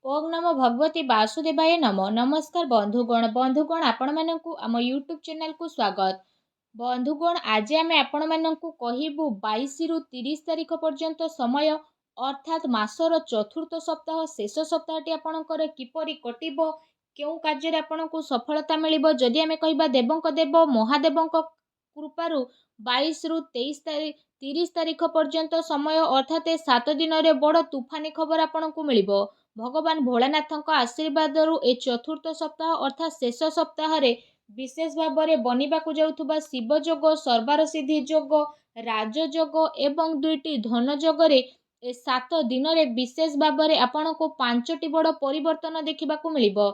ओम नमो भगवती वासुदेवाय नमो नमस्कार बंधुगण आपण मानकु आम यूट्यूब चैनल को स्वागत। बंधुगण आज आम आपण मानकु कहिबु 22 रु 30 तारिख पर्यंत समय अर्थात मासर चतुर्थ सप्ताह शेष सप्ताहटी आपणकर किपरि कटिबो केउ कार्य आपणकु सफलता मिलिबो जदि आमे कहिबा देवंक देव महादेवंक कृपारु 22 रु 30 तारिख पर्यंत समय अर्थात 7 दिन रे बड़ तूफानी खबर आपणकु मिलिबो। भगवान भोलानाथ आशीर्वाद ए चतुर्थ सप्ताह अर्थात शेष सप्ताह विशेष भाव में बनिबाकु जाउथुबा शिव जोग सर्वार सिद्धि जोग राजयोग एवं दुईटी धन जोगरे ए 7 दिन रे विशेष भाव में आपण को 5टी बड़ परिवर्तन देखा मिलिबो।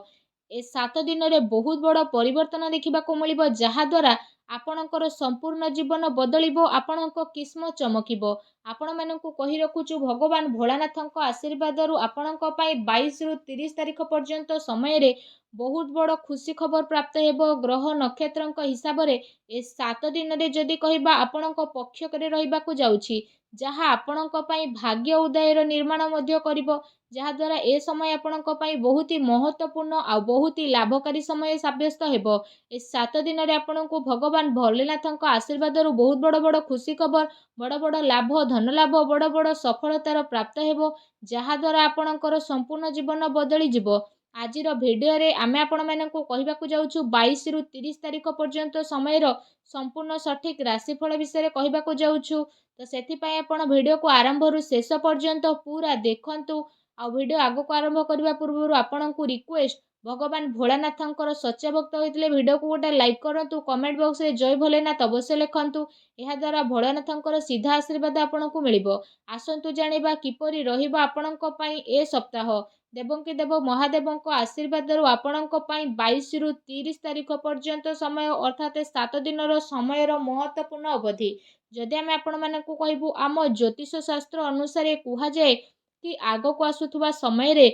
ए 7 दिन रे बहुत बड़ परिवर्तन देखा मिलिबो जहा द्वारा आपणकर संपूर्ण जीवन बदलिबो आपणको किस्मत चमकिबो। आपण मानकु कहि रखुछु भगवान भोलानाथଙ୍କ आशीर्वादरु आपणଙ୍କ ପାଇଁ 22 रु 30 तारिख पर्यंत समय रे बहुत बड़ खुशी खबर प्राप्त हेबो। ग्रह नक्षत्रଙ୍କ हिसाब रे ए 7 दिन रे जदि कहिबा आपणଙ୍କ पक्ष करे रहिबाकु जाउछि जहा आपणଙ୍କ ପାଇଁ भाग्य उदयर निर्माण मध्य करिवो जहा द्वारा ए समय आपणଙ୍କ ପାଇଁ बहुत ही महत्वपूर्ण आ बहुत ही लाभकारी समय साब्यस्त हेबो। ए 7 दिन रे आपणଙ୍କୁ भगवान भोलेनाथଙ୍କ आशीर्वादरु बहुत बड़ बड़ खुशी खबर बड़ बड़ लाभ धन लाभ बड़ बड़ सफलतार प्राप्त हेबो जहा द्वारा आपणकर संपूर्ण जीवन बदली जिवो। आजिर भिडियो रे आमे आपण मानकु कहिबाकु जाउछु 22 रु 30 तारिख पर्यंत समयर संपूर्ण सठिक राशिफल विषय कहिबाकु जाउछु। तो सेथि पय आपण भिडियो को आरंभ रु शेष पर्यंत पूरा देखंतु। आ भिडियो आगो को आरंभ करबा पूर्व आपणकु रिक्वेस्ट भगवान भोलानाथंकर सच्चा भक्त होइतले भिडियो को गोटे लाइक करंतु कमेंट बॉक्स रे जय भोलेनाथ अवश्य लिखंतु। एहा द्वारा भोलानाथंकर सीधा आशीर्वाद आपणकु मिलिबो। आसंतु जानिबा किपरि रहिबो आपणक पई ए सप्ताह देवंकी देव महादेवंक आशीर्वादरु आपणक पई 22 रु 30 तारिख पर्यंत समय अर्थात 7 दिनर समयर महत्वपूर्ण अवधि। जदि आमे आपण मानकु कहिबु आम ज्योतिष शास्त्र अनुसार कुहा जाए कि आगो को आसुथुबा समय रे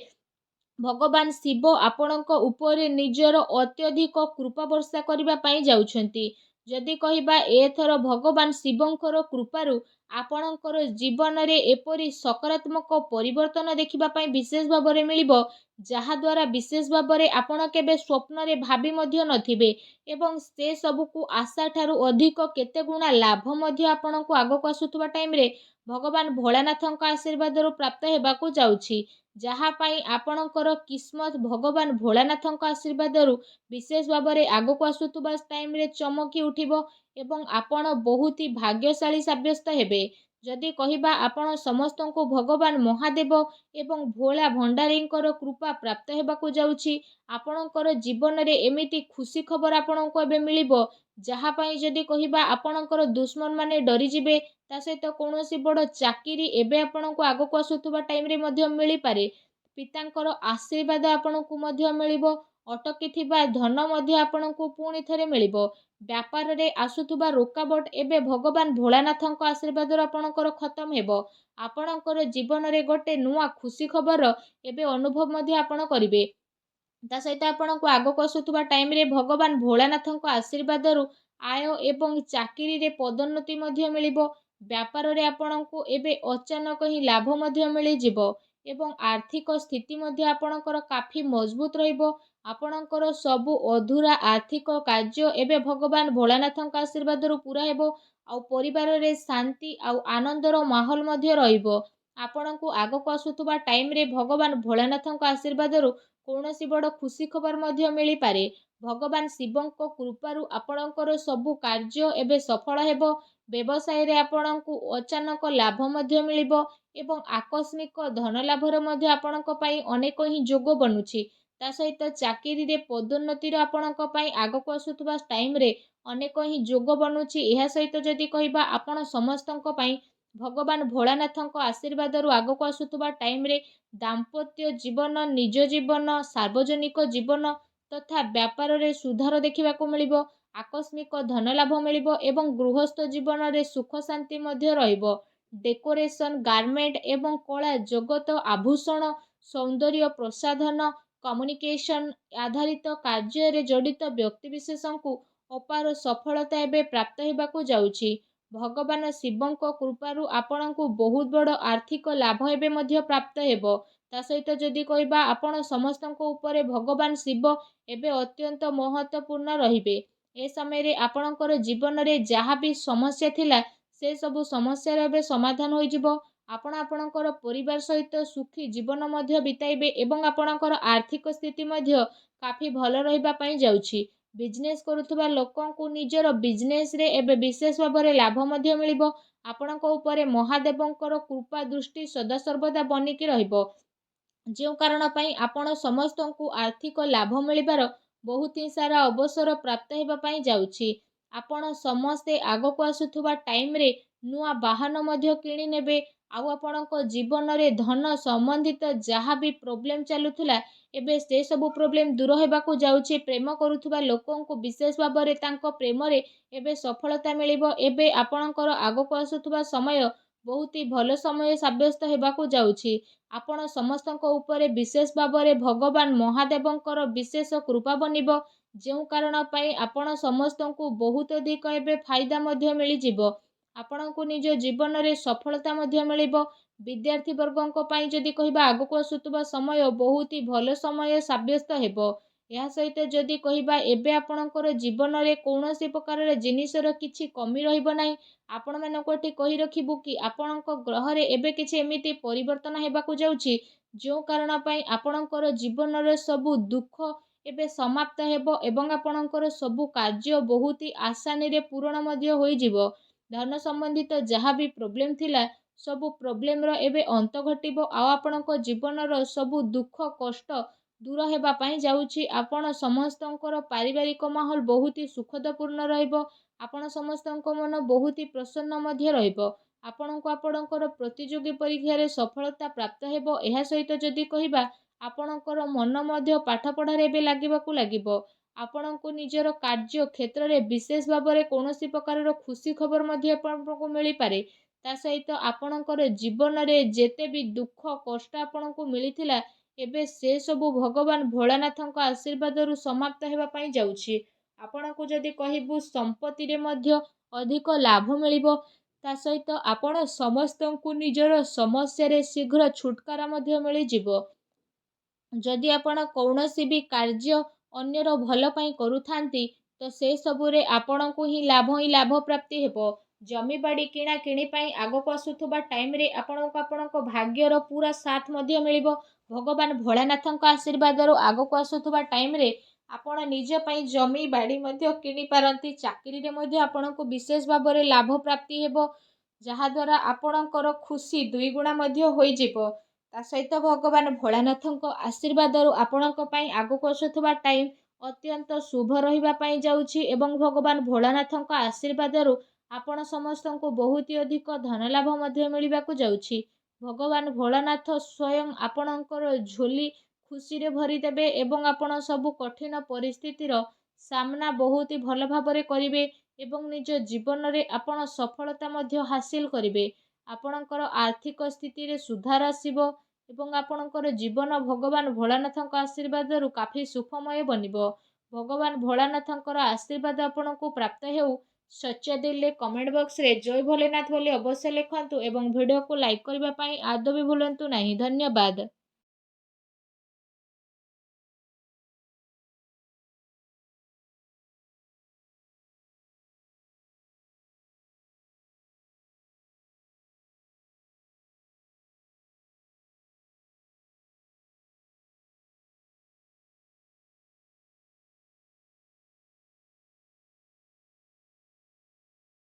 भगवान शिव आपणक उपरे निजर अत्यधिक कृपा वर्षा करबा पई जाउछंती। जदि कहिबा एथर भगवान शिवंकर कृपारु आपणकर जीवन रे एपरि सकारात्मक परिवर्तन देखिबा पई विशेष भाव में मिलिबो जहा द्वारा विशेष भाव में आपण केबे स्वप्न रे भाबी मध्य नथिबे एवं से सब को आशा ठारू अधिक केते गुणा लाभ मध्य आपणको आगो को आसुथुबा टाइम रे भगवान भोलानाथଙ୍କ आशीर्वादरु प्राप्त हेबाकु जाउछि जहा पाई आपणकर किस्मत भगवान भोलानाथଙ୍କ आशीर्वादरु विशेष भाव में आगो को आसुथुबा टाइम रे चमकी उठिबो एवं आपण बहुत ही भाग्यशाली साब्यस्त हेबे। जदि कहिबा आपण समस्त को भगवान महादेव एवं भोला भंडारींकर कृपा प्राप्त हेबाकु जाउछि आपणकर जीवन रे एमिति खुशी खबर आपणको एबे मिलिबो जहा पाई जदि कहिबा आपणकर दुश्मन माने डरी जिबे ता सहित कोनोसी बड़ चाकिरी एबे आपणको आगो को आसुथुबा टाइम रे मध्य मिली पारे। पितांकर आशीर्वाद आपणको मध्य मिलिबो अटकी थिबा धन मध्य आपणको पुणी थरे मिलिबो। व्यापार रे आसुथुबा रुकावट एबे भगवान भोलानाथଙ୍କ आशीर्वाद आपणकर खत्म हेबो। आपणकर जीवन रे गोटे नुआ खुशी खबर एबे अनुभव मध्य आपण करिवे। ता सहित आपणको आगो को आसुथुबा टाइम रे भगवान भोलानाथଙ୍କ आशीर्वादरु आय एवं चाकिरी रे पदोन्नति मध्य मिलिबो। व्यापार रे आपणको एबे अचानक ही लाभ मध्य मिली जिवो एवं आर्थिक स्थिति मध्य आपणकर काफी मजबूत रहिबो। आपणकर सबु अधूरा आर्थिक कार्य एबे भगवान भोलानाथଙ୍କ आशीर्वादरु पूरा हेबो आ परिवार रे शांति आ आनंदर माहौल मध्य रहिबो। आपणको आगो को आसुथुबा टाइम रे भगवान भोलानाथଙ୍କ आशीर्वादरु कौनसी बड़ खुशी खबर मध्य मिली पारे। भगवान शिवंक कृपारु आपणकर सबु कार्य एबे सफल हेबो। व्यवसाय रे आपणको अचानक लाभ मध्य मिलिबो एवं आकस्मिक धन लाभर मध्य आपणक पई अनेक ही जोग बनुछि। ता सहित चाकिरी रे पदोन्नतिर आपणक पई आगो को आसुथुबा टाइम रे अनेक ही जोग बनुछि। एहा सहित जदि कहिबा आपण समस्तଙ୍କ पई भगवान भोलानाथଙ୍କ आशीर्वादरु आगो को आसुथुबा टाइम रे दाम्पत्य जीवन निज जीवन सार्वजनिक जीवन तथा व्यापार रे सुधार देखिबाकु मिलिबो। आकस्मिक धन लाभ मिलिबो एवं गृहस्थ जीवन रे सुख शांति मध्य रहिबो। डेकोरेशन गारमेंट एवं कला जगत आभूषण सौंदर्य प्रसाधन कम्युनिकेशन आधारित कार्य रे जड़ित व्यक्ति विशेषଙ୍କୁ अपार सफलता एबे प्राप्त हेबाकु जाउछि। भगवान शिवंक कृपारु आपणଙ୍କୁ बहुत बड़ आर्थिक लाभ एबे मध्य प्राप्त हेबो। ତା ସହିତ ଯଦି କହିବା ଆପଣ ସମସ୍ତଙ୍କ ଉପରେ ଭଗବାନ ଶିବ ଏବେ ଅତ୍ୟନ୍ତ ମହତ୍ତ୍ୱପୂର୍ଣ୍ଣ ରହିବେ। ଏ ସମୟରେ ଆପଣଙ୍କର ଜୀବନରେ ଯାହା ବି ସମସ୍ୟା ଥିଲା ସେ ସବୁ ସମସ୍ୟାର ଏବେ ସମାଧାନ ହୋଇଯିବ। ଆପଣ ଆପଣଙ୍କର ପରିବାର ସହିତ ସୁଖୀ ଜୀବନ ମଧ୍ୟ ବିତାଇବେ ଏବଂ ଆପଣଙ୍କର ଆର୍ଥିକ ସ୍ଥିତି ମଧ୍ୟ କାଫି ଭଲ ରହିବା ପାଇଁ ଯାଉଛି। ବିଜନେସ୍ କରୁଥିବା ଲୋକଙ୍କୁ ନିଜର ବିଜନେସ୍ରେ ଏବେ ବିଶେଷ ଭାବରେ ଲାଭ ମଧ୍ୟ ମିଳିବ। ଆପଣଙ୍କ ଉପରେ ମହାଦେବଙ୍କର କୃପା ଦୃଷ୍ଟି ସଦାସର୍ବଦା ବନିକି ରହିବ। ଯେଉଁ କାରଣ ପାଇଁ ଆପଣ ସମସ୍ତଙ୍କୁ ଆର୍ଥିକ ଲାଭ ମିଳିବାର ବହୁତ ହିଁ ସାରା ଅବସର ପ୍ରାପ୍ତ ହେବା ପାଇଁ ଯାଉଛି। ଆପଣ ସମସ୍ତେ ଆଗକୁ ଆସୁଥିବା ଟାଇମ୍ରେ ନୂଆ ବାହନ ମଧ୍ୟ କିଣି ନେବେ। ଆଉ ଆପଣଙ୍କ ଜୀବନରେ ଧନ ସମ୍ବନ୍ଧିତ ଯାହା ବି ପ୍ରୋବ୍ଲେମ୍ ଚାଲୁଥିଲା ଏବେ ସେ ସବୁ ପ୍ରୋବ୍ଲେମ୍ ଦୂର ହେବାକୁ ଯାଉଛି। ପ୍ରେମ କରୁଥିବା ଲୋକଙ୍କୁ ବିଶେଷ ଭାବରେ ତାଙ୍କ ପ୍ରେମରେ ଏବେ ସଫଳତା ମିଳିବ। ଏବେ ଆପଣଙ୍କର ଆଗକୁ ଆସୁଥିବା ସମୟ ବହୁତ ହି ଭଲ ସମୟ ସାବ୍ୟସ୍ତ ହେବାକୁ ଯାଉଛି। ଆପଣ ସମସ୍ତଙ୍କ ଉପରେ ବିଶେଷ ଭାବରେ ଭଗବାନ ମହାଦେବଙ୍କର ବିଶେଷ କୃପା ବନିବ। ଯେଉଁ କାରଣ ପାଇଁ ଆପଣ ସମସ୍ତଙ୍କୁ ବହୁତ ଅଧିକ ଏବେ ଫାଇଦା ମଧ୍ୟ ମିଳିଯିବ। ଆପଣଙ୍କୁ ନିଜ ଜୀବନରେ ସଫଳତା ମଧ୍ୟ ମିଳିବ। ବିଦ୍ୟାର୍ଥୀ ବର୍ଗଙ୍କ ପାଇଁ ଯଦି କହିବା ଆଗକୁ ଆସୁଥିବା ସମୟ ବହୁତ ହି ଭଲ ସମୟ ସାବ୍ୟସ୍ତ ହେବ। ଏହା ସହିତ ଯଦି କହିବା ଏବେ ଆପଣଙ୍କର ଜୀବନରେ କୌଣସି ପ୍ରକାରର ଜିନିଷର କିଛି କମି ରହିବ ନାହିଁ। ଆପଣମାନଙ୍କୁ ଏଠି କହି ରଖିବୁ କି ଆପଣଙ୍କ ଗ୍ରହରେ ଏବେ କିଛି ଏମିତି ପରିବର୍ତ୍ତନ ହେବାକୁ ଯାଉଛି ଯେଉଁ କାରଣ ପାଇଁ ଆପଣଙ୍କର ଜୀବନର ସବୁ ଦୁଃଖ ଏବେ ସମାପ୍ତ ହେବ ଏବଂ ଆପଣଙ୍କର ସବୁ କାର୍ଯ୍ୟ ବହୁତ ହି ଆସାନୀରେ ପୂରଣ ମଧ୍ୟ ହୋଇଯିବ। ଧନ ସମ୍ବନ୍ଧିତ ଯାହା ବି ପ୍ରୋବ୍ଲେମ୍ ଥିଲା ସବୁ ପ୍ରୋବ୍ଲେମ୍ର ଏବେ ଅନ୍ତ ଘଟିବ। ଆଉ ଆପଣଙ୍କ ଜୀବନର ସବୁ ଦୁଃଖ କଷ୍ଟ ଦୂର ହେବା ପାଇଁ ଯାଉଛି। ଆପଣ ସମସ୍ତଙ୍କର ପାରିବାରିକ ମାହୋଲ ବହୁତ ହି ସୁଖଦପୂର୍ଣ୍ଣ ରହିବ। ଆପଣ ସମସ୍ତଙ୍କ ମନ ବହୁତ ହି ପ୍ରସନ୍ନ ମଧ୍ୟ ରହିବ। ଆପଣଙ୍କୁ ଆପଣଙ୍କର ପ୍ରତିଯୋଗୀ ପରୀକ୍ଷାରେ ସଫଳତା ପ୍ରାପ୍ତ ହେବ। ଏହା ସହିତ ଯଦି କହିବା ଆପଣଙ୍କର ମନ ମଧ୍ୟ ପାଠପଢ଼ାରେ ଏବେ ଲାଗିବାକୁ ଲାଗିବ। ଆପଣଙ୍କୁ ନିଜର କାର୍ଯ୍ୟ କ୍ଷେତ୍ରରେ ବିଶେଷ ଭାବରେ କୌଣସି ପ୍ରକାରର ଖୁସି ଖବର ମଧ୍ୟ ଆପଣଙ୍କୁ ମିଳିପାରେ। ତା ସହିତ ଆପଣଙ୍କର ଜୀବନରେ ଯେତେ ବି ଦୁଃଖ କଷ୍ଟ ଆପଣଙ୍କୁ ମିଳିଥିଲା ଏବେ ସେ ସବୁ ଭଗବାନ ଭୋଳାନାଥଙ୍କ ଆଶୀର୍ବାଦରୁ ସମାପ୍ତ ହେବା ପାଇଁ ଯାଉଛି। ଆପଣଙ୍କୁ ଯଦି କହିବୁ ସମ୍ପତ୍ତିରେ ମଧ୍ୟ ଅଧିକ ଲାଭ ମିଳିବ। ତା ସହିତ ଆପଣ ସମସ୍ତଙ୍କୁ ନିଜର ସମସ୍ୟାରେ ଶୀଘ୍ର ଛୁଟକାରା ମଧ୍ୟ ମିଳିଯିବ। ଯଦି ଆପଣ କୌଣସି ବି କାର୍ଯ୍ୟ ଅନ୍ୟର ଭଲ ପାଇଁ କରୁଥାନ୍ତି ତ ସେ ସବୁରେ ଆପଣଙ୍କୁ ହିଁ ଲାଭ ପ୍ରାପ୍ତି ହେବ। ଜମିବାଡ଼ି କିଣା କିଣି ପାଇଁ ଆଗକୁ ଆସୁଥିବା ଟାଇମ୍ରେ ଆପଣଙ୍କୁ ଆପଣଙ୍କ ଭାଗ୍ୟର ପୁରା ସାଥ ମଧ୍ୟ ମିଳିବ। ଭଗବାନ ଭୋଳାନାଥଙ୍କ ଆଶୀର୍ବାଦରୁ ଆଗକୁ ଆସୁଥିବା ଟାଇମ୍ରେ ଆପଣ ନିଜ ପାଇଁ ଜମି ବାଡ଼ି ମଧ୍ୟ କିଣିପାରନ୍ତି। ଚାକିରିରେ ମଧ୍ୟ ଆପଣଙ୍କୁ ବିଶେଷ ଭାବରେ ଲାଭ ପ୍ରାପ୍ତି ହେବ ଯାହାଦ୍ୱାରା ଆପଣଙ୍କର ଖୁସି ଦୁଇଗୁଣା ମଧ୍ୟ ହୋଇଯିବ। ତା ସହିତ ଭଗବାନ ଭୋଳାନାଥଙ୍କ ଆଶୀର୍ବାଦରୁ ଆପଣଙ୍କ ପାଇଁ ଆଗକୁ ଆସୁଥିବା ଟାଇମ୍ ଅତ୍ୟନ୍ତ ଶୁଭ ରହିବା ପାଇଁ ଯାଉଛି ଏବଂ ଭଗବାନ ଭୋଳାନାଥଙ୍କ ଆଶୀର୍ବାଦରୁ ଆପଣ ସମସ୍ତଙ୍କୁ ବହୁତ ଅଧିକ ଧନ ଲାଭ ମଧ୍ୟ ମିଳିବାକୁ ଯାଉଛି। ଭଗବାନ ଭୋଳାନାଥ ସ୍ୱୟଂ ଆପଣଙ୍କର ଝୋଲି ଖୁସିରେ ଭରିଦେବେ ଏବଂ ଆପଣ ସବୁ କଠିନ ପରିସ୍ଥିତିର ସାମ୍ନା ବହୁତ ଭଲ ଭାବରେ କରିବେ ଏବଂ ନିଜ ଜୀବନରେ ଆପଣ ସଫଳତା ମଧ୍ୟ ହାସିଲ କରିବେ। ଆପଣଙ୍କର ଆର୍ଥିକ ସ୍ଥିତିରେ ସୁଧାର ଆସିବ ଏବଂ ଆପଣଙ୍କର ଜୀବନ ଭଗବାନ ଭୋଳାନାଥଙ୍କ ଆଶୀର୍ବାଦରୁ କାଫି ସୁଖମୟ ବନିବ। ଭଗବାନ ଭୋଳାନାଥଙ୍କର ଆଶୀର୍ବାଦ ଆପଣଙ୍କୁ ପ୍ରାପ୍ତ ହେଉ। ସଚ୍ଚା ଦିଲରେ କମେଣ୍ଟ ବକ୍ସରେ ଜୟ ଭୋଲେନାଥ ବୋଲି ଅବଶ୍ୟ ଲେଖନ୍ତୁ ଏବଂ ଭିଡ଼ିଓକୁ ଲାଇକ୍ କରିବା ପାଇଁ ଆଦୌ ବି ଭୁଲନ୍ତୁ ନାହିଁ। ଧନ୍ୟବାଦ।